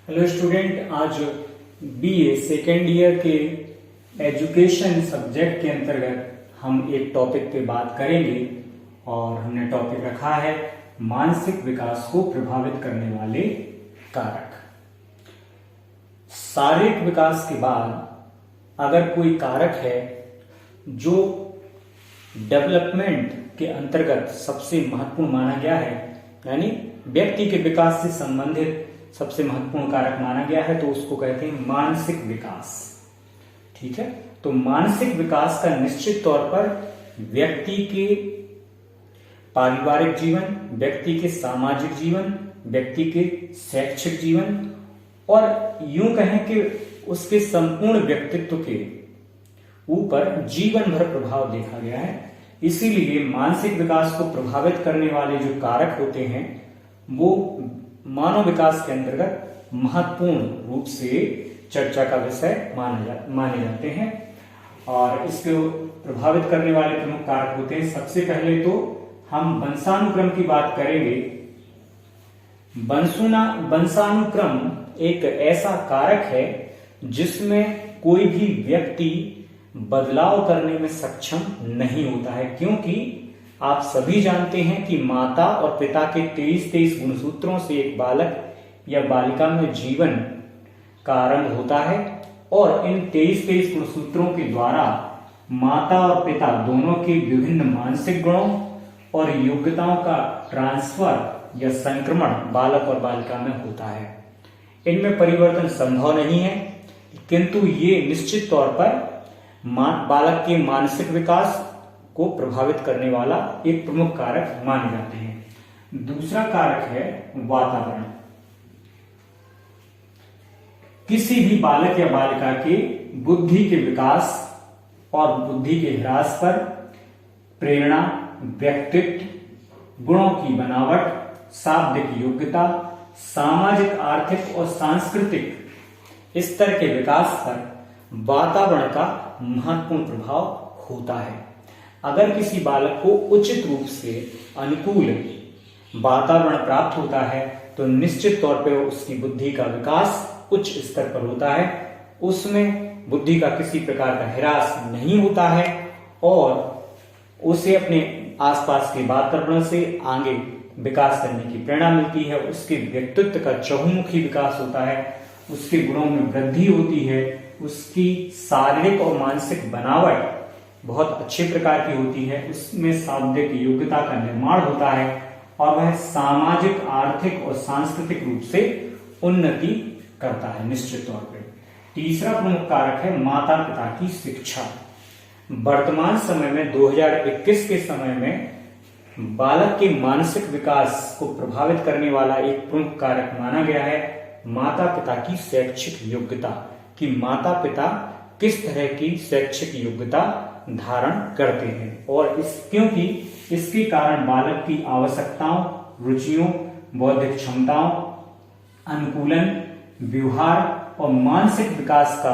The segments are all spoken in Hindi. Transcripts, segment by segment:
हेलो स्टूडेंट, आज बीए सेकेंड ईयर के एजुकेशन सब्जेक्ट के अंतर्गत हम एक टॉपिक पे बात करेंगे और हमने टॉपिक रखा है मानसिक विकास को प्रभावित करने वाले कारक। शारीरिक विकास के बाद अगर कोई कारक है जो डेवलपमेंट के अंतर्गत सबसे महत्वपूर्ण माना गया है, यानी व्यक्ति के विकास से संबंधित सबसे महत्वपूर्ण कारक माना गया है, तो उसको कहते हैं मानसिक विकास। ठीक है, तो मानसिक विकास का निश्चित तौर पर व्यक्ति के पारिवारिक जीवन, व्यक्ति के सामाजिक जीवन, व्यक्ति के शैक्षिक जीवन और यूं कहें कि उसके संपूर्ण व्यक्तित्व के ऊपर जीवन भर प्रभाव देखा गया है। इसीलिए मानसिक विकास को प्रभावित करने वाले जो कारक होते हैं वो मानव विकास के अंतर्गत महत्वपूर्ण रूप से चर्चा का विषय माने जाते हैं। और इसको प्रभावित करने वाले प्रमुख कारक होते हैं। सबसे पहले तो हम वंशानुक्रम की बात करेंगे। वंशानुक्रम एक ऐसा कारक है जिसमें कोई भी व्यक्ति बदलाव करने में सक्षम नहीं होता है, क्योंकि आप सभी जानते हैं कि माता और पिता के 23 गुणसूत्रों से एक बालक या बालिका में जीवन का आरंभ होता है और इन 23 गुणसूत्रों के द्वारा माता और पिता दोनों के विभिन्न मानसिक गुणों और योग्यताओं का ट्रांसफर या संक्रमण बालक और बालिका में होता है। इनमें परिवर्तन संभव नहीं है, किंतु ये निश्चित तौर पर बालक के मानसिक विकास को प्रभावित करने वाला एक प्रमुख कारक माने जाते हैं। दूसरा कारक है वातावरण। किसी भी बालक या बालिका के बुद्धि के विकास और बुद्धि के ह्रास पर प्रेरणा, व्यक्तित्व, गुणों की बनावट, शाब्दिक योग्यता, सामाजिक, आर्थिक और सांस्कृतिक स्तर के विकास पर वातावरण का महत्वपूर्ण प्रभाव होता है। अगर किसी बालक को उचित रूप से अनुकूल वातावरण प्राप्त होता है तो निश्चित तौर पर उसकी बुद्धि का विकास उच्च स्तर पर होता है, उसमें बुद्धि का किसी प्रकार का ह्रास नहीं होता है और उसे अपने आसपास के वातावरण से आगे विकास करने की प्रेरणा मिलती है। उसके व्यक्तित्व का चहुमुखी विकास होता है, उसके गुणों में वृद्धि होती है, उसकी शारीरिक और मानसिक बनावट बहुत अच्छे प्रकार की होती है, उसमें शाब्दिक योग्यता का निर्माण होता है और वह सामाजिक, आर्थिक और सांस्कृतिक रूप से उन्नति करता है निश्चित तौर पर। तीसरा प्रमुख कारक है माता पिता की शिक्षा। वर्तमान समय में 2021 के समय में बालक के मानसिक विकास को प्रभावित करने वाला एक प्रमुख कारक माना गया है माता पिता की शैक्षिक योग्यता, कि माता पिता किस तरह की शैक्षिक योग्यता धारण करते हैं और क्योंकि इसके कारण बालक की आवश्यकताओं, रुचियों, बौद्धिक क्षमताओं, अनुकूलन, व्यवहार और मानसिक विकास का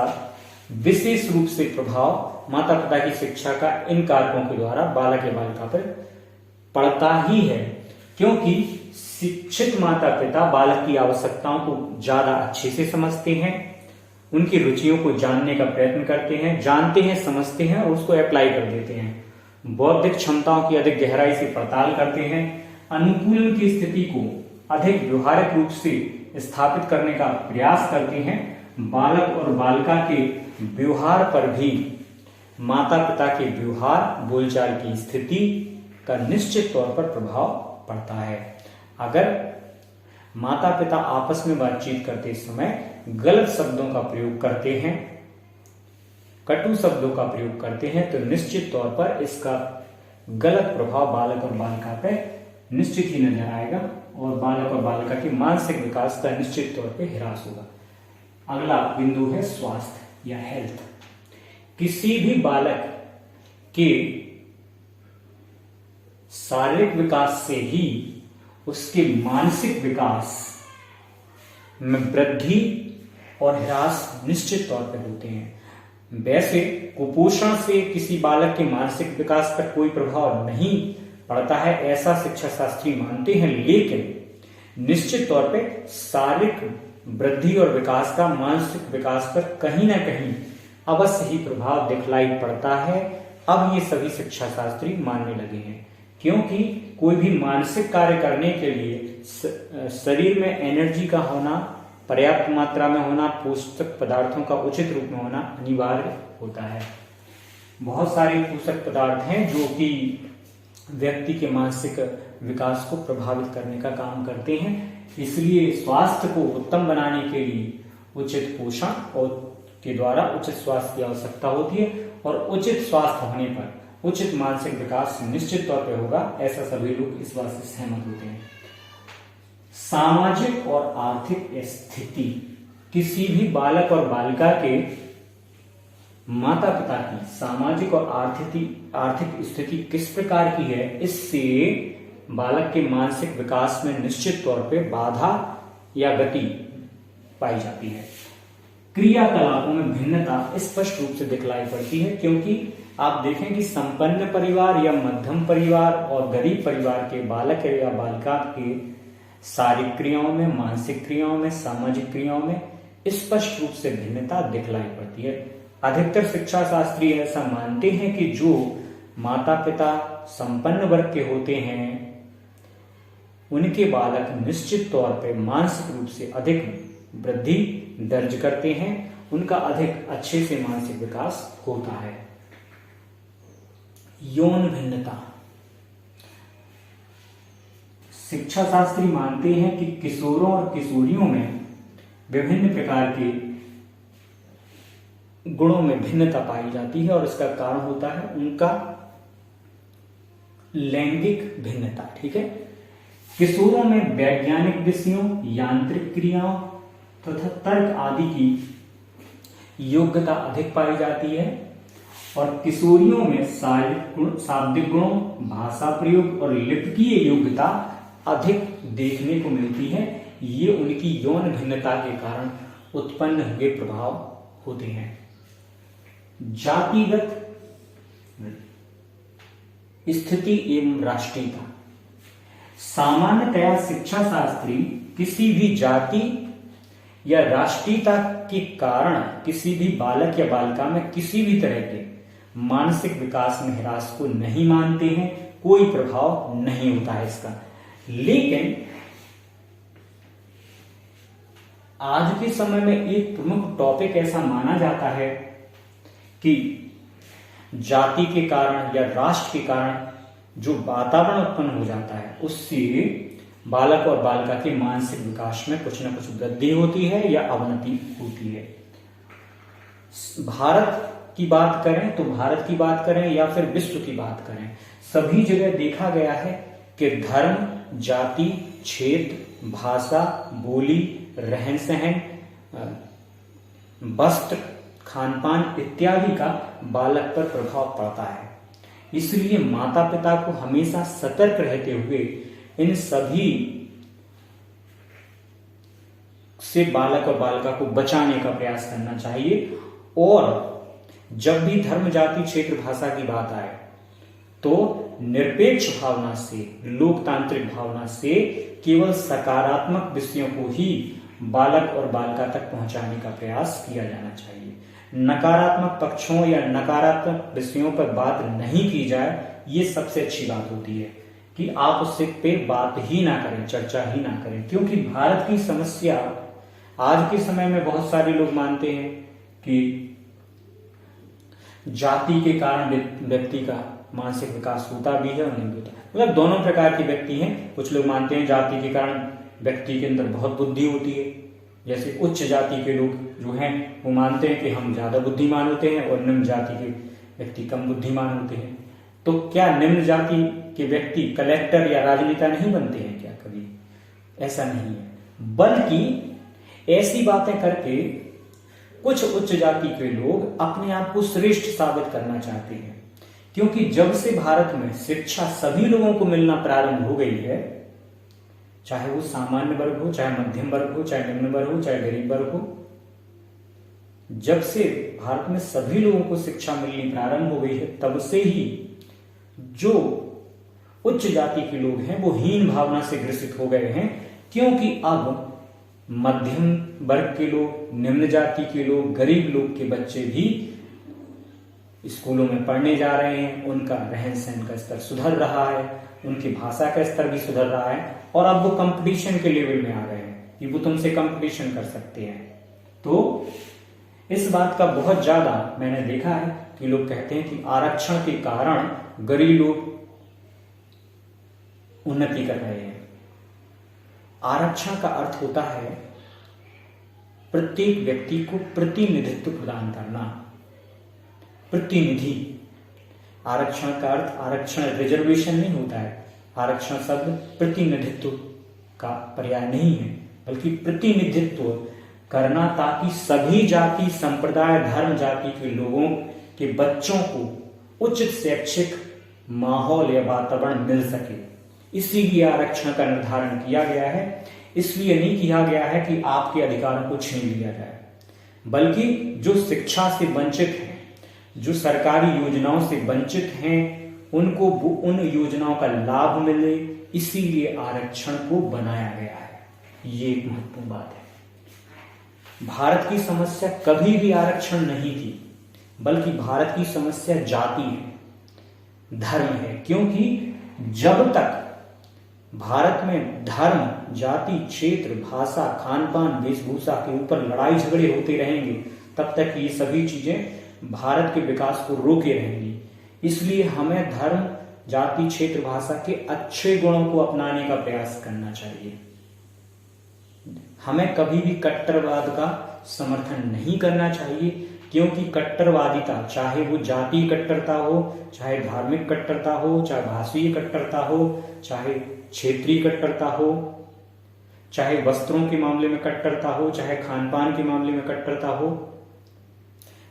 विशेष रूप से प्रभाव माता पिता की शिक्षा का इन कारकों के द्वारा बालक या बालिका पर पड़ता ही है। क्योंकि शिक्षित माता पिता बालक की आवश्यकताओं को ज्यादा अच्छे से समझते हैं, उनकी रुचियों को जानने का प्रयत्न करते हैं, जानते हैं, समझते हैं और उसको अप्लाई कर देते हैं। बौद्धिक क्षमताओं की अधिक गहराई से पड़ताल करते हैं, अनुकूलन की स्थिति को अधिक व्यवहारिक रूप से स्थापित करने का प्रयास करते हैं। बालक और बालिका के व्यवहार पर भी माता पिता के व्यवहार, बोलचाल की स्थिति का निश्चित तौर पर प्रभाव पड़ता है। अगर माता पिता आपस में बातचीत करते समय गलत शब्दों का प्रयोग करते हैं, कटु शब्दों का प्रयोग करते हैं, तो निश्चित तौर पर इसका गलत प्रभाव बालक और बालिका पर निश्चित ही नजर आएगा और बालक और बालिका के मानसिक विकास का निश्चित तौर पर ह्रास होगा। अगला बिंदु है स्वास्थ्य या हेल्थ। किसी भी बालक के शारीरिक विकास से ही उसके मानसिक विकास में वृद्धि और ह्रास निश्चित तौर पर होते हैं। वैसे कुपोषण से किसी बालक के मानसिक विकास पर कोई प्रभाव नहीं पड़ता है, ऐसा शिक्षा शास्त्री मानते हैं, लेकिन निश्चित तौर पे शारीरिक वृद्धि और विकास का मानसिक विकास पर कहीं ना कहीं अवश्य ही प्रभाव दिखलाई पड़ता है। अब ये सभी शिक्षा शास्त्री मानने लगे हैं, क्योंकि कोई भी मानसिक कार्य करने के लिए शरीर में एनर्जी का होना, पर्याप्त मात्रा में होना, पोषक पदार्थों का उचित रूप में होना अनिवार्य होता है। बहुत सारे पोषक पदार्थ हैं जो कि व्यक्ति के मानसिक विकास को प्रभावित करने का काम करते हैं। इसलिए स्वास्थ्य को उत्तम बनाने के लिए उचित पोषण और के द्वारा उचित स्वास्थ्य की आवश्यकता होती है, और उचित स्वास्थ्य होने पर उचित मानसिक विकास निश्चित तौर पर होगा, ऐसा सभी लोग इस बात से सहमत होते हैं। सामाजिक और आर्थिक स्थिति किसी भी बालक और बालिका के माता पिता की सामाजिक और आर्थिक स्थिति किस प्रकार की है, इससे बालक के मानसिक विकास में निश्चित तौर पे बाधा या गति पाई जाती है। क्रियाकलापों में भिन्नता स्पष्ट रूप से दिखलाई पड़ती है, क्योंकि आप देखें कि संपन्न परिवार या मध्यम परिवार और गरीब परिवार के बालक या बालिका के शारीरिक क्रियाओं में, मानसिक क्रियाओं में, सामाजिक क्रियाओं में स्पष्ट रूप से भिन्नता दिखलाई पड़ती है। अधिकतर शिक्षा शास्त्री ऐसा मानते हैं कि जो माता पिता संपन्न वर्ग के होते हैं उनके बालक निश्चित तौर पर मानसिक रूप से अधिक वृद्धि दर्ज करते हैं, उनका अधिक अच्छे से मानसिक विकास होता है। यौन भिन्नता, शिक्षा शास्त्री मानते हैं कि किशोरों और किशोरियों में विभिन्न प्रकार के गुणों में भिन्नता पाई जाती है, और इसका कारण होता है उनका लैंगिक भिन्नता। ठीक है, किशोरों में वैज्ञानिक विषयों, यांत्रिक क्रियाओं तथा तर्क आदि की योग्यता अधिक पाई जाती है, और किशोरियों में शाब्दिक गुणों, भाषा प्रयोग और लिपिकीय योग्यता अधिक देखने को मिलती है। ये उनकी यौन भिन्नता के कारण उत्पन्न हुए प्रभाव होते हैं। जातिगत स्थिति एवं राष्ट्रीयता, सामान्यतया शिक्षा शास्त्री किसी भी जाति या राष्ट्रीयता के कारण किसी भी बालक या बालिका में किसी भी तरह के मानसिक विकास में ह्रास को नहीं मानते हैं, कोई प्रभाव नहीं होता है इसका। लेकिन आज के समय में एक प्रमुख टॉपिक ऐसा माना जाता है कि जाति के कारण या राष्ट्र के कारण जो वातावरण उत्पन्न हो जाता है उससे बालक और बालिका के मानसिक विकास में कुछ न कुछ वृद्धि होती है या अवनति होती है। भारत की बात करें तो भारत की बात करें या फिर विश्व की बात करें, सभी जगह देखा गया है कि धर्म, जाति, क्षेत्र, भाषा, बोली, रहन सहन, वस्त्र, खानपान इत्यादि का बालक पर प्रभाव पड़ता है। इसलिए माता पिता को हमेशा सतर्क रहते हुए इन सभी से बालक और बालिका को बचाने का प्रयास करना चाहिए, और जब भी धर्म, जाति, क्षेत्र, भाषा की बात आए तो निरपेक्ष भावना से, लोकतांत्रिक भावना से केवल सकारात्मक विषयों को ही बालक और बालिका तक पहुंचाने का प्रयास किया जाना चाहिए। नकारात्मक पक्षों या नकारात्मक विषयों पर बात नहीं की जाए, ये सबसे अच्छी बात होती है कि आप उससे पे बात ही ना करें, चर्चा ही ना करें। क्योंकि भारत की समस्या आज के समय में बहुत सारे लोग मानते हैं कि जाति के कारण व्यक्ति का मानसिक विकास होता भी है और नहीं होता, मतलब दोनों प्रकार के व्यक्ति हैं। कुछ लोग मानते हैं जाति के कारण व्यक्ति के अंदर बहुत बुद्धि होती है, जैसे उच्च जाति के लोग जो हैं वो मानते हैं कि हम ज्यादा बुद्धिमान होते हैं और निम्न जाति के व्यक्ति कम बुद्धिमान होते हैं। तो क्या निम्न जाति के व्यक्ति कलेक्टर या राजनेता नहीं बनते हैं क्या? कभी ऐसा नहीं है, बल्कि ऐसी बातें करके कुछ उच्च जाति के लोग अपने आप को श्रेष्ठ साबित करना चाहते हैं। क्योंकि जब से भारत में शिक्षा सभी लोगों को मिलना प्रारंभ हो गई है, चाहे वो सामान्य वर्ग हो, चाहे मध्यम वर्ग हो, चाहे निम्न वर्ग हो, चाहे गरीब वर्ग हो, जब से भारत में सभी लोगों को शिक्षा मिलनी प्रारंभ हो गई है, तब से ही जो उच्च जाति के लोग हैं वो हीन भावना से ग्रसित हो गए हैं। क्योंकि अब मध्यम वर्ग के लोग, निम्न जाति के लोग, गरीब लोग के बच्चे भी स्कूलों में पढ़ने जा रहे हैं। उनका रहन सहन का स्तर सुधर रहा है, उनकी भाषा का स्तर भी सुधर रहा है, और अब वो कंपटीशन के लेवल में आ गए हैं कि वो तुमसे कंपटीशन कर सकते हैं। तो इस बात का बहुत ज्यादा मैंने देखा है कि लोग कहते हैं कि आरक्षण के कारण गरीब लोग उन्नति कर रहे हैं। आरक्षण का अर्थ होता है प्रत्येक व्यक्ति को प्रतिनिधित्व प्रदान करना। प्रतिनिधि, आरक्षण का अर्थ आरक्षण रिजर्वेशन नहीं होता है। आरक्षण शब्द प्रतिनिधित्व का पर्याय नहीं है, बल्कि प्रतिनिधित्व करना, ताकि सभी जाति, संप्रदाय, धर्म, जाति के लोगों के बच्चों को उचित शैक्षिक माहौल या वातावरण मिल सके। इसीलिए आरक्षण का निर्धारण किया गया है। इसलिए नहीं किया गया है कि आपके अधिकारों को छीन लिया जाए, बल्कि जो शिक्षा से वंचित हैं, जो सरकारी योजनाओं से वंचित हैं, उनको उन योजनाओं का लाभ मिले, इसीलिए आरक्षण को बनाया गया है। ये एक महत्वपूर्ण बात है। भारत की समस्या कभी भी आरक्षण नहीं थी, बल्कि भारत की समस्या जाति है, धर्म है। क्योंकि जब तक भारत में धर्म, जाति, क्षेत्र, भाषा, खान पान, वेशभूषा के ऊपर लड़ाई झगड़े होते रहेंगे, तब तक ये सभी चीजें भारत के विकास को रोके रहेंगी। इसलिए हमें धर्म, जाति, क्षेत्र, भाषा के अच्छे गुणों को अपनाने का प्रयास करना चाहिए। हमें कभी भी कट्टरवाद का समर्थन नहीं करना चाहिए, क्योंकि कट्टरवादिता, चाहे वो जातीय कट्टरता हो, चाहे धार्मिक कट्टरता हो, चाहे भाषीय कट्टरता हो, चाहे क्षेत्रीय कट्टरता हो, चाहे वस्त्रों के मामले में कट्टरता हो, चाहे खान पान के मामले में कट्टरता हो,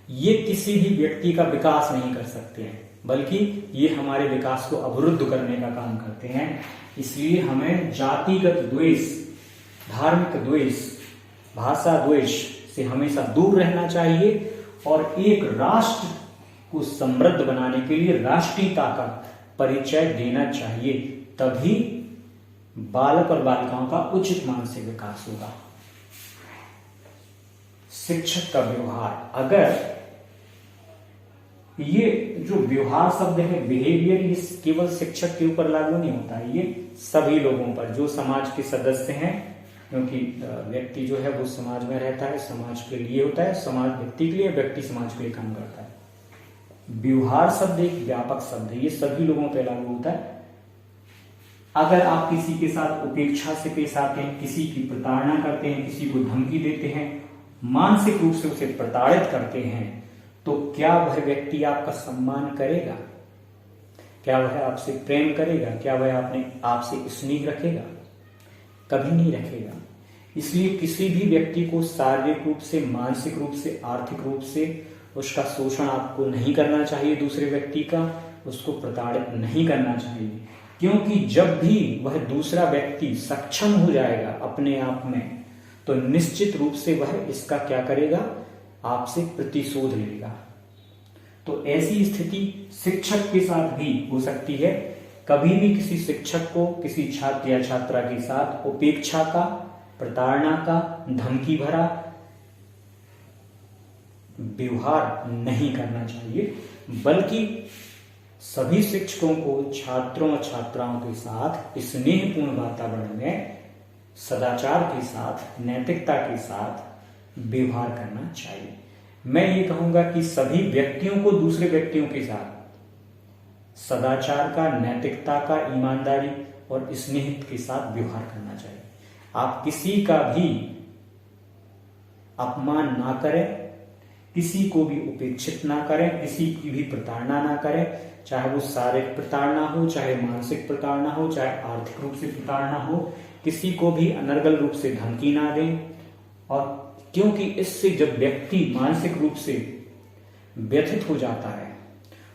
ये किसी भी व्यक्ति का विकास नहीं कर सकते हैं, बल्कि ये हमारे विकास को अवरुद्ध करने का काम करते हैं। इसलिए हमें जातिगत द्वेष, धार्मिक द्वेष, भाषा द्वेष से हमेशा दूर रहना चाहिए, और एक राष्ट्र को समृद्ध बनाने के लिए राष्ट्रीयता का परिचय देना चाहिए। तभी बालक और बालिकाओं का उचित मानसिक विकास होगा। शिक्षक का व्यवहार, अगर ये जो व्यवहार शब्द है, बिहेवियर, ये केवल शिक्षक के ऊपर लागू नहीं होता है, ये सभी लोगों पर, जो समाज के सदस्य हैं, क्योंकि व्यक्ति जो है वो समाज में रहता है, समाज के लिए होता है, समाज व्यक्ति के लिए, व्यक्ति समाज के लिए काम करता है। व्यवहार शब्द एक व्यापक शब्द है, ये सभी लोगों पर लागू होता है। अगर आप किसी के साथ उपेक्षा से पेश आते हैं, किसी की प्रताड़ना करते हैं, किसी को धमकी देते हैं, मानसिक रूप से उसे प्रताड़ित करते हैं, तो क्या वह व्यक्ति आपका सम्मान करेगा? क्या वह आपसे प्रेम करेगा? क्या वह आपसे स्नेह रखेगा? कभी नहीं रखेगा। इसलिए किसी भी व्यक्ति को शारीरिक रूप से, मानसिक रूप से, आर्थिक रूप से उसका शोषण आपको नहीं करना चाहिए। दूसरे व्यक्ति का उसको प्रताड़ित नहीं करना चाहिए, क्योंकि जब भी वह दूसरा व्यक्ति सक्षम हो जाएगा अपने आप में, तो निश्चित रूप से वह इसका क्या करेगा? आपसे प्रतिशोध लेगा। तो ऐसी स्थिति शिक्षक के साथ भी हो सकती है। कभी भी किसी शिक्षक को किसी छात्र या छात्रा के साथ उपेक्षा का, प्रताड़ना का, धमकी भरा व्यवहार नहीं करना चाहिए, बल्कि सभी शिक्षकों को छात्रों और छात्राओं के साथ स्नेहपूर्ण वातावरण में सदाचार के साथ, नैतिकता के साथ व्यवहार करना चाहिए। मैं ये कहूंगा कि सभी व्यक्तियों को दूसरे व्यक्तियों के साथ सदाचार का, नैतिकता का, ईमानदारी और स्नेह के साथ व्यवहार करना चाहिए। आप किसी का भी अपमान ना करें, किसी को भी उपेक्षित ना करें, किसी की भी प्रताड़ना ना करें, चाहे वो शारीरिक प्रताड़ना हो, चाहे मानसिक प्रताड़ना हो, चाहे आर्थिक रूप से प्रताड़ना हो, किसी को भी अनर्गल रूप से धमकी ना दें। और क्योंकि इससे जब व्यक्ति मानसिक रूप से व्यथित हो जाता है,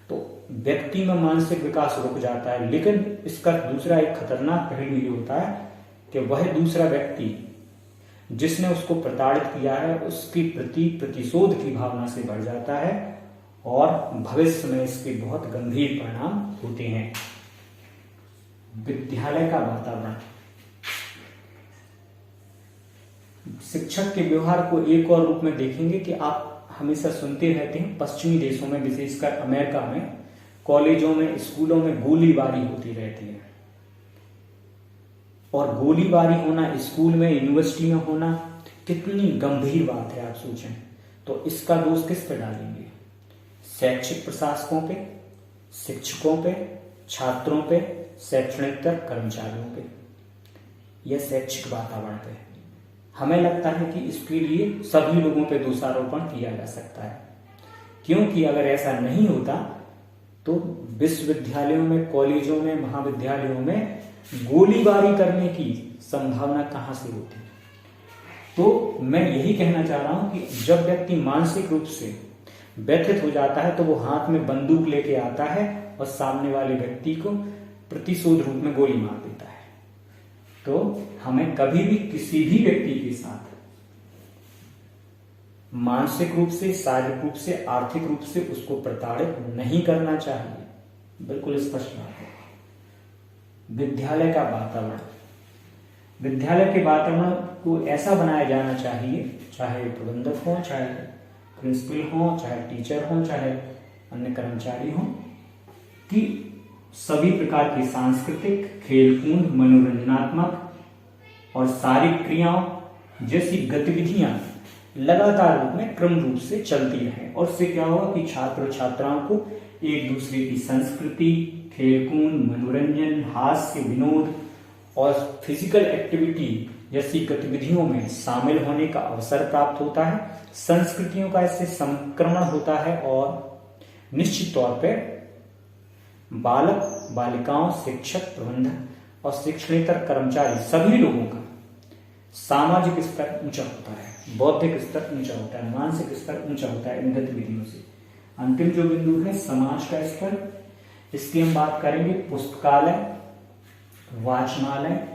तो व्यक्ति में मानसिक विकास रुक जाता है। लेकिन इसका दूसरा एक खतरनाक पहलू ये होता है कि वह दूसरा व्यक्ति जिसने उसको प्रताड़ित किया है, उसके प्रति प्रतिशोध की भावना से बढ़ जाता है, और भविष्य में इसके बहुत गंभीर परिणाम होते हैं। विद्यालय का वातावरण, शिक्षक के व्यवहार को एक और रूप में देखेंगे कि आप हमेशा सुनते रहते हैं पश्चिमी देशों में, विशेषकर अमेरिका में, कॉलेजों में, स्कूलों में गोलीबारी होती रहती है। और गोलीबारी होना स्कूल में, यूनिवर्सिटी में होना कितनी गंभीर बात है, आप सोचें। तो इसका दोष किस पे डालेंगे? शैक्षिक प्रशासकों पे, शिक्षकों पे, छात्रों पे, शैक्षणिक कर्मचारियों पे, यह शैक्षिक वातावरण पे। हमें लगता है कि इसके लिए सभी लोगों पे दोषारोपण किया जा सकता है, क्योंकि अगर ऐसा नहीं होता तो विश्वविद्यालयों में, कॉलेजों में, महाविद्यालयों में गोलीबारी करने की संभावना कहां से होती? तो मैं यही कहना चाह रहा हूं कि जब व्यक्ति मानसिक रूप से व्यथित हो जाता है तो वो हाथ में बंदूक लेके आता है और सामने वाले व्यक्ति को प्रतिशोध रूप में गोली मार देता है। तो हमें कभी भी किसी भी व्यक्ति के साथ मानसिक रूप से, शारीरिक रूप से, आर्थिक रूप से उसको प्रताड़ित नहीं करना चाहिए। बिल्कुल स्पष्ट बात है। विद्यालय का वातावरण, विद्यालय के वातावरण को ऐसा बनाया जाना चाहिए, चाहे प्रबंधक हो, चाहे प्रिंसिपल हो, चाहे टीचर हो, चाहे अन्य कर्मचारी हो, कि सभी प्रकार की सांस्कृतिक, खेलकूद, मनोरंजनात्मक और शारीरिक क्रियाओं जैसी गतिविधियां लगातार रूप में, क्रम रूप से चलती रहें। और इससे क्या होगा कि छात्र और छात्राओं को एक दूसरे की संस्कृति, खेलकूद, मनोरंजन, हास्य, विनोद और फिजिकल एक्टिविटी जैसी गतिविधियों में शामिल होने का अवसर प्राप्त होता है। संस्कृतियों का इससे संक्रमण होता है और निश्चित तौर पर बालक, बालिकाओं, शिक्षक, प्रबंधक और शिक्षणेतर कर्मचारी सभी लोगों का सामाजिक स्तर ऊंचा होता है, बौद्धिक स्तर ऊंचा होता है, मानसिक स्तर ऊंचा होता है इन गतिविधियों से। अंतिम जो बिंदु है समाज का स्तर, इसकी हम बात करेंगे पुस्तकालय, वाचनालय,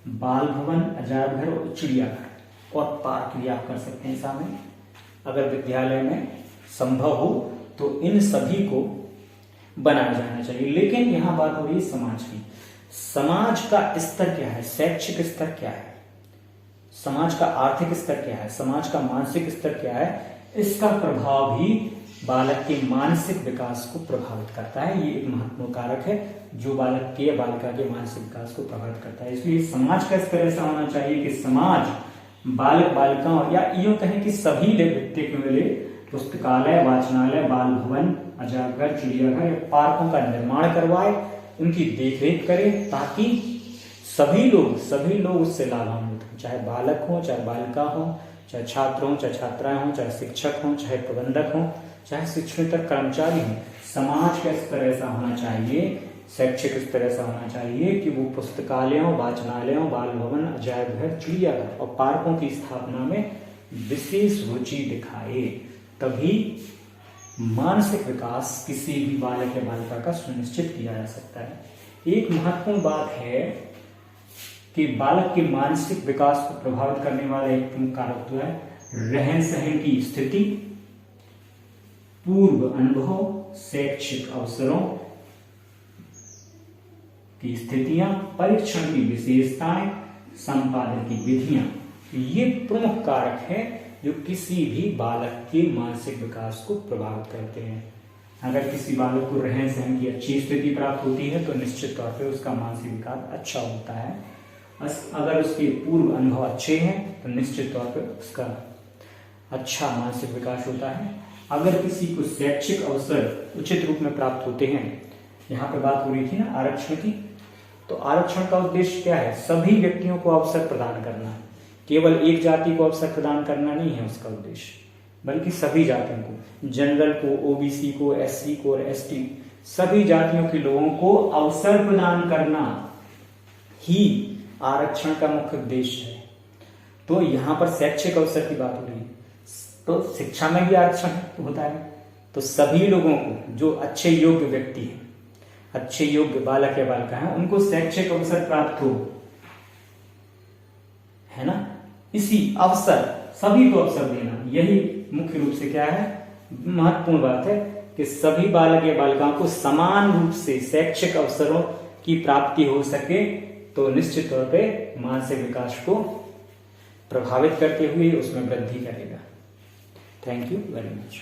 बाल भवन, अजायब घर और चिड़ियाघर और पार्क भी आप कर सकते हैं शामिल। अगर विद्यालय में संभव हो तो इन सभी को बनाया जाना चाहिए। लेकिन यहां बात हो रही है समाज की। समाज का स्तर क्या है? शैक्षिक स्तर क्या है? समाज का आर्थिक स्तर क्या है? समाज का मानसिक स्तर क्या है? इसका प्रभाव भी बालक के मानसिक विकास को प्रभावित करता है। ये एक महत्वपूर्ण कारक है जो बालक के या बालिका के मानसिक विकास को प्रभावित करता है। इसलिए समाज का स्तर ऐसा होना चाहिए कि समाज बालक, बालिकाओं या यूं कहें कि सभी व्यक्ति के लिए पुस्तकालय, वाचनालय, बाल भवन, अजायब घर, चिड़ियाघर या पार्कों का निर्माण करवाए, उनकी देखरेख करे, ताकि सभी लोग उससे लाभान्वित हो, चाहे बालक हो, चाहे बालिका हो, चाहे छात्र हो, चाहे छात्राएं हो, चाहे शिक्षक हो, चाहे प्रबंधक हो, चाहे शिक्षणेतर कर्मचारी हो। समाज का स्तर ऐसा होना चाहिए, शैक्षिक स्तर ऐसा होना चाहिए कि वो पुस्तकालयों, वाचनालयों, बाल भवन, अजायब घर, चिड़ियाघर और पार्कों की स्थापना में विशेष रुचि दिखाए। तभी मानसिक विकास किसी भी बालक या बालिका का सुनिश्चित किया जा सकता है। एक महत्वपूर्ण बात है कि बालक के मानसिक विकास को प्रभावित करने वाला एक प्रमुख कारक तो है रहन सहन की स्थिति, पूर्व अनुभव, शैक्षिक अवसरों की स्थितियां, परीक्षण की विशेषताएं, संपादन की विधियां। ये प्रमुख कारक है जो किसी भी बालक के मानसिक विकास को प्रभावित करते हैं। अगर किसी बालक को रहन सहन की अच्छी स्थिति प्राप्त होती है तो निश्चित तौर पर उसका मानसिक विकास अच्छा होता है। अगर उसके पूर्व अनुभव अच्छे हैं तो निश्चित तौर पर उसका अच्छा मानसिक विकास होता है। अगर किसी को शैक्षिक अवसर उचित रूप में प्राप्त होते हैं, यहाँ पे बात हो रही थी ना आरक्षण की, तो आरक्षण का उद्देश्य क्या है? सभी व्यक्तियों को अवसर प्रदान करना, केवल एक जाति को अवसर प्रदान करना नहीं है उसका उद्देश्य, बल्कि सभी जातियों को, जनरल को, ओबीसी को, एससी को और एसटी, सभी जातियों के लोगों को अवसर प्रदान करना ही आरक्षण का मुख्य उद्देश्य है। तो यहाँ पर शैक्षिक अवसर की बात हो रही है, तो शिक्षा में भी आरक्षण होता है। तो सभी लोगों को, जो अच्छे योग्य व्यक्ति हैं, अच्छे योग्य बालक या बालिका हैं, उनको शैक्षिक अवसर प्राप्त हो, है ना। इसी अवसर, सभी को अवसर देना, यही मुख्य रूप से क्या है, महत्वपूर्ण बात है कि सभी बालक या बालिकाओं को समान रूप से शैक्षिक अवसरों की प्राप्ति हो सके, तो निश्चित तौर पे मानसिक विकास को प्रभावित करते हुए उसमें वृद्धि करेगा। Thank you very much.